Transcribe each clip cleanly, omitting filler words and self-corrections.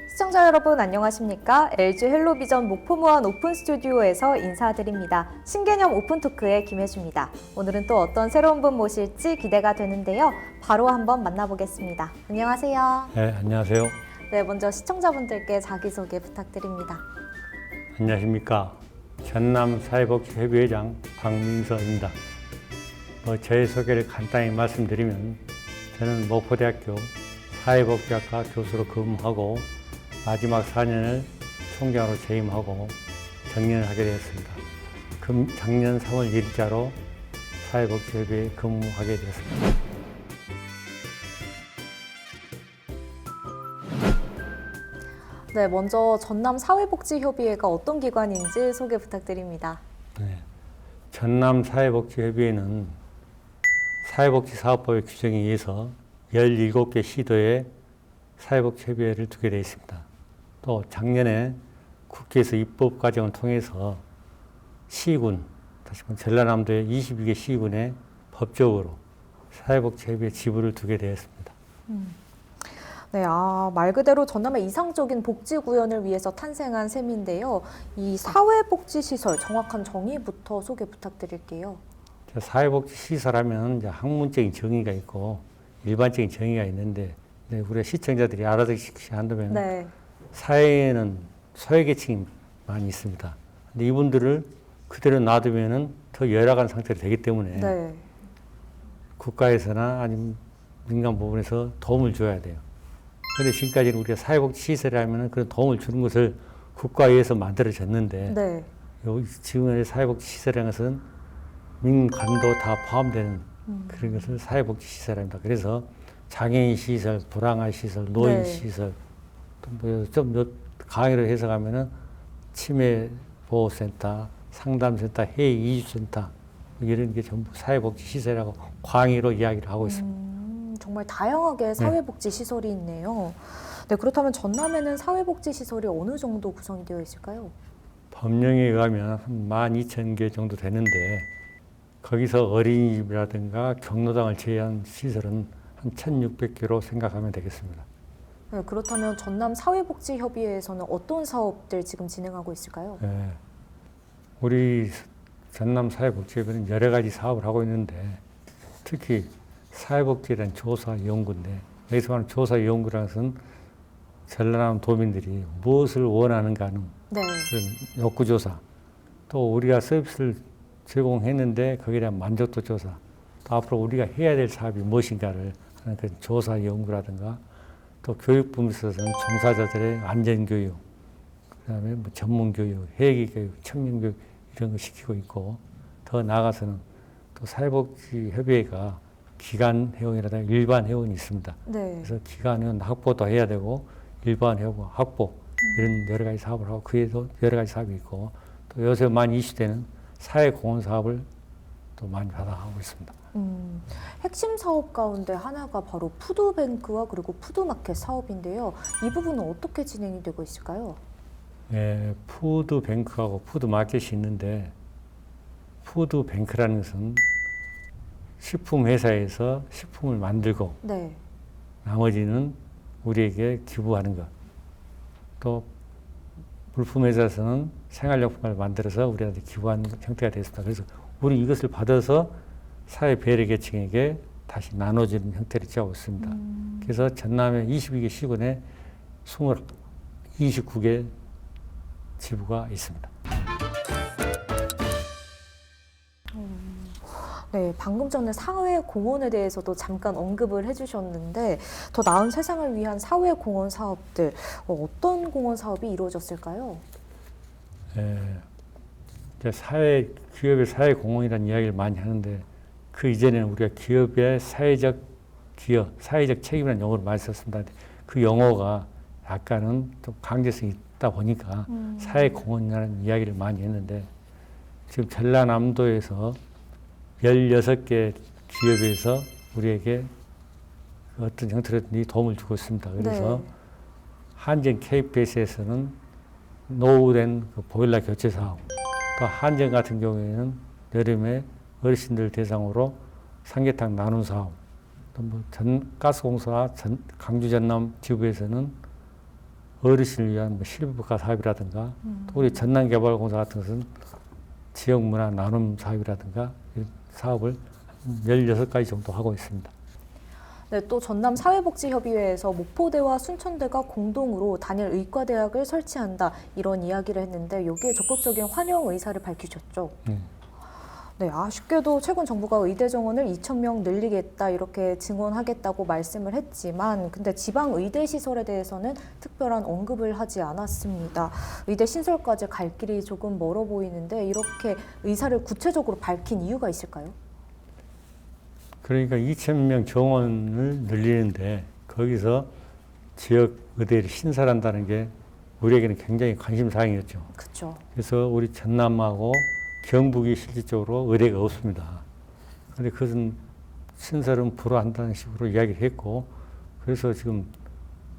시청자 여러분 안녕하십니까? LG 헬로비전 목포무한 오픈 스튜디오에서 인사드립니다. 신개념 오픈토크의 김혜주입니다. 오늘은 또 어떤 새로운 분 모실지 기대가 되는데요. 바로 한번 만나보겠습니다. 안녕하세요. 네, 안녕하세요. 네, 먼저 시청자분들께 자기소개 부탁드립니다. 안녕하십니까. 전남사회복지협의회장 박민서입니다. 제 소개를 간단히 말씀드리면 저는 목포대학교 사회복지학과 교수로 근무하고 마지막 4년을 총장으로 재임하고 정년을 하게 되었습니다. 작년 3월 1일자로 사회복지협의회에 근무하게 되었습니다. 네, 먼저 전남사회복지협의회가 어떤 기관인지 소개 부탁드립니다. 네, 전남사회복지협의회는 사회복지사업법의 규정에 의해서 17개 시도에 사회복지협의회를 두게 되어 있습니다. 또 작년에 국회에서 입법 과정을 통해서 시군, 다시 말해 전라남도의 22개 시군에 법적으로 사회복지협의회 지부를 두게 되었습니다. 네, 말 그대로 전남의 이상적인 복지구현을 위해서 탄생한 셈인데요. 이 사회복지시설 정확한 정의부터 소개 부탁드릴게요. 사회복지시설 하면 이제 학문적인 정의가 있고 일반적인 정의가 있는데 우리가 시청자들이 알아듣기 한다면 네. 사회에는 소외계층이 많이 있습니다. 근데 이분들을 그대로 놔두면은 더 열악한 상태로 되기 때문에 네. 국가에서나 아니면 민간 부분에서 도움을 줘야 돼요. 그런데 지금까지는 우리가 사회복지시설이라면 그런 도움을 주는 것을 국가에서 만들어졌는데 네. 지금의 사회복지시설이라는 것은 민간도 다 포함되는 그런 것을 사회복지시설입니다. 그래서 장애인 시설, 불황아 시설, 노인 네. 시설, 좀 강의를 해석하면은 치매 보호센터, 상담센터, 해외 이주센터 이런 게 전부 사회복지 시설이라고 광의로 이야기를 하고 있습니다. 정말 다양하게 사회복지 시설이 있네요. 네, 그렇다면 전남에는 사회복지 시설이 어느 정도 구성이 되어 있을까요? 법령에 의하면 한 12,000개 정도 되는데 거기서 어린이집이라든가 경로당을 제외한 시설은 한 1,600개로 생각하면 되겠습니다. 네, 그렇다면 전남 사회복지협의회에서는 어떤 사업들 지금 진행하고 있을까요? 네, 우리 전남 사회복지협의회는 여러 가지 사업을 하고 있는데 특히 사회복지에 대한 조사 연구인데 여기서 말하는 조사 연구라는 것은 전라남 도민들이 무엇을 원하는가 하는 네. 그런 욕구조사, 또 우리가 서비스를 제공했는데 거기에 대한 만족도 조사, 또 앞으로 우리가 해야 될 사업이 무엇인가를 하는 그런 조사 연구라든가 또 교육 부분에 있어서는 종사자들의 안전교육, 그 다음에 뭐 전문교육, 회계교육, 청년교육 이런 거 시키고 있고 더 나아가서는 또 사회복지협의회가 기관 회원이라든가 일반 회원이 있습니다. 네. 그래서 기관 회원 확보도 해야 되고 일반 회원 확보 이런 여러 가지 사업을 하고 그에도 여러 가지 사업이 있고 또 요새 많이 이슈되는 사회공헌 사업을 또 많이 받아가고 있습니다. 핵심 사업 가운데 하나가 바로 푸드뱅크와 그리고 푸드마켓 사업인데요. 이 부분은 어떻게 진행이 되고 있을까요? 네, 푸드뱅크하고 푸드마켓이 있는데 푸드뱅크라는 것은 식품회사에서 식품을 만들고 네. 나머지는 우리에게 기부하는 것. 또 물품회사에서는 생활용품을 만들어서 우리한테 기부하는 형태가 되었습니다. 그래서 우리 이것을 받아서 사회 배려계층에게 다시 나눠주는 형태를 취하고 있습니다. 그래서 전남의 22개 시군에 29개 지부가 있습니다. 네, 방금 전에 사회공헌에 대해서도 잠깐 언급을 해주셨는데 더 나은 세상을 위한 사회공헌 사업들 어떤 공헌 사업이 이루어졌을까요? 기업의 사회공헌이라는 이야기를 많이 하는데 그 이전에는 우리가 기업의 사회적 기여, 사회적 책임이라는 용어를 많이 썼습니다. 그 용어가 약간은 좀 강제성이 있다 보니까 사회공헌이라는 이야기를 많이 했는데 지금 전라남도에서 16개 기업에서 우리에게 어떤 형태로든 도움을 주고 있습니다. 그래서 네. 한전 KPS에서는 노후된 그 보일러 교체 사업, 또 한전 같은 경우에는 여름에 어르신들 대상으로 삼계탕 나눔 사업, 또 뭐 가스공사 강주 전남 지부에서는 어르신을 위한 뭐 실버가 사업이라든가 또 우리 전남개발공사 같은 것은 지역 문화 나눔 사업이라든가 이런 사업을 16가지 정도 하고 있습니다. 네, 또 전남 사회복지협의회에서 목포대와 순천대가 공동으로 단일 의과대학을 설치한다 이런 이야기를 했는데 여기에 적극적인 환영 의사를 밝히셨죠. 네, 아쉽게도 최근 정부가 의대 정원을 2,000명 늘리겠다 이렇게 증원하겠다고 말씀을 했지만 근데 지방 의대 시설에 대해서는 특별한 언급을 하지 않았습니다. 의대 신설까지 갈 길이 조금 멀어 보이는데 이렇게 의사를 구체적으로 밝힌 이유가 있을까요? 그러니까 2,000명 정원을 늘리는데 거기서 지역 의대를 신설한다는 게 우리에게는 굉장히 관심사항이었죠. 그렇죠. 그래서 우리 전남하고 경북이 실질적으로 의대가 없습니다. 그런데 그것은 신설은 불허한다는 식으로 이야기를 했고 그래서 지금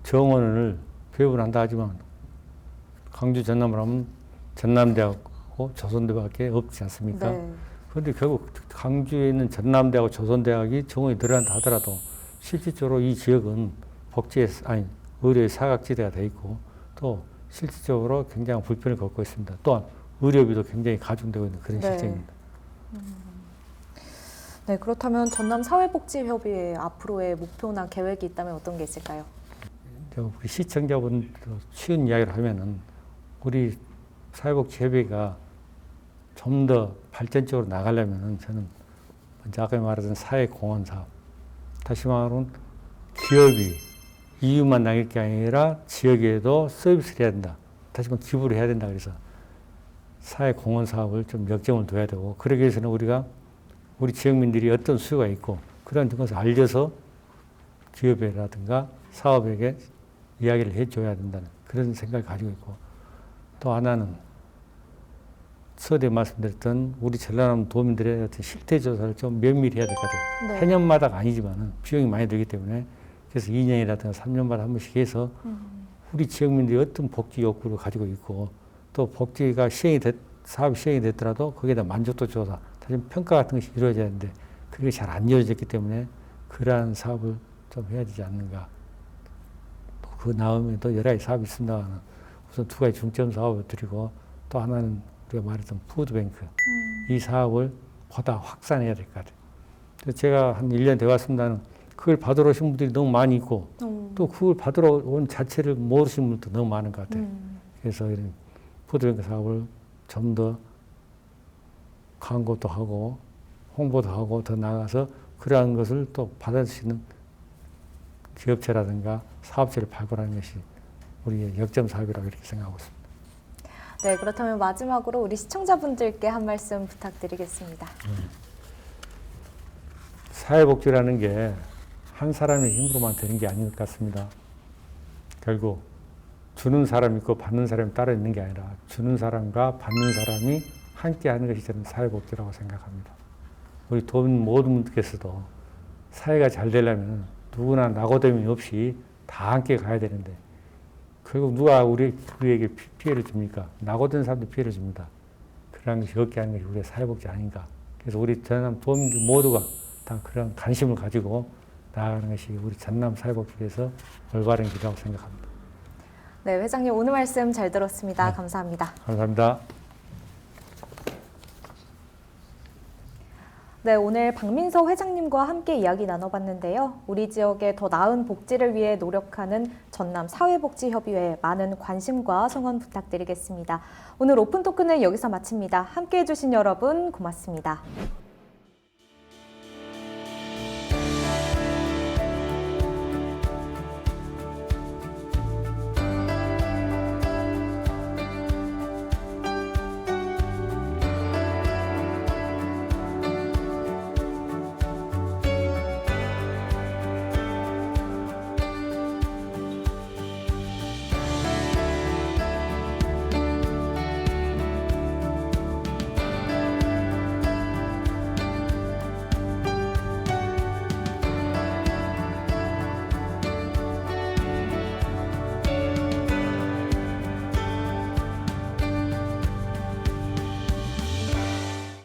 정원을 배분한다 하지만 강주 전남을 하면 전남대하고 조선대밖에 없지 않습니까? 네. 그런데 결국 강주에 있는 전남대하고 조선대학이 정원이 들어간다 하더라도 실질적으로 이 지역은 의료의 사각지대가 돼 있고 또 실질적으로 굉장히 불편을 겪고 있습니다. 또한 의료비도 굉장히 가중되고 있는 그런 실정입니다. 네, 그렇다면 전남 사회복지협의회 앞으로의 목표나 계획이 있다면 어떤 게 있을까요? 우리 시청자분들 쉬운 이야기를 하면은 우리 사회복지협의회가 좀 더 발전적으로 나가려면은 저는 먼저 아까 말했던 사회공헌 사업, 다시 말하면 기업이 이윤만 남길 게 아니라 지역에도 서비스를 해야 된다. 다시 말하면 기부를 해야 된다. 그래서 사회공헌 사업을 좀 역점을 둬야 되고 그러기 위해서는 우리가 우리 지역민들이 어떤 수요가 있고 그런 것을 알려서 기업이라든가 사업에게 이야기를 해줘야 된다는 그런 생각을 가지고 있고 또 하나는 서두에 말씀드렸던 우리 전남 도민들의 어떤 실태 조사를 좀 면밀히 해야 될 것 같아요. 네. 해년마다가 아니지만은 비용이 많이 들기 때문에 그래서 2년이라든가 3년마다 한 번씩 해서 우리 지역민들이 어떤 복지 욕구를 가지고 있고 또 복지가 사업이 시행이 됐더라도 거기에다 만족도 조사, 다시 평가 같은 것이 이루어져야 하는데 그게 잘 안 이루어졌기 때문에 그러한 사업을 좀 해야 되지 않는가. 또 그 다음에 또 여러 가지 사업이 있습니다만 우선 두 가지 중점 사업을 드리고 또 하나는 우리가 말했던 푸드뱅크 이 사업을 보다 확산해야 될 것 같아요. 그래서 제가 한 1년 되어 왔습니다는 그걸 받으러 오신 분들이 너무 많이 있고 또 그걸 받으러 온 자체를 모르시는 분도 너무 많은 것 같아요. 그래서 이런 푸드뱅크 사업을 좀 더 광고도 하고 홍보도 하고 더 나가서 그러한 것을 또 받을 수 있는 기업체라든가 사업체를 발굴하는 것이 우리의 역점 사업이라고 이렇게 생각하고 있습니다. 네, 그렇다면 마지막으로 우리 시청자분들께 한 말씀 부탁드리겠습니다. 사회복지라는 게 한 사람의 힘으로만 되는 게 아닌 것 같습니다. 결국 주는 사람이 있고 받는 사람이 따로 있는 게 아니라 주는 사람과 받는 사람이 함께 하는 것이 저는 사회복지라고 생각합니다. 우리 도민 모든 분께서도 사회가 잘 되려면 누구나 낙오됨이 없이 다 함께 가야 되는데 결국 누가 우리에게 피해를 줍니까? 낙오된 사람도 피해를 줍니다. 그런 것이 없게 하는 것이 우리의 사회복지 아닌가. 그래서 우리 전남 도민들 모두가 다 그런 관심을 가지고 나아가는 것이 우리 전남 사회복지에서 올바른 길이라고 생각합니다. 네, 회장님 오늘 말씀 잘 들었습니다. 네. 감사합니다. 감사합니다. 네, 오늘 박민서 회장님과 함께 이야기 나눠봤는데요. 우리 지역의 더 나은 복지를 위해 노력하는 전남 사회복지협의회에 많은 관심과 성원 부탁드리겠습니다. 오늘 오픈토크는 여기서 마칩니다. 함께해 주신 여러분 고맙습니다.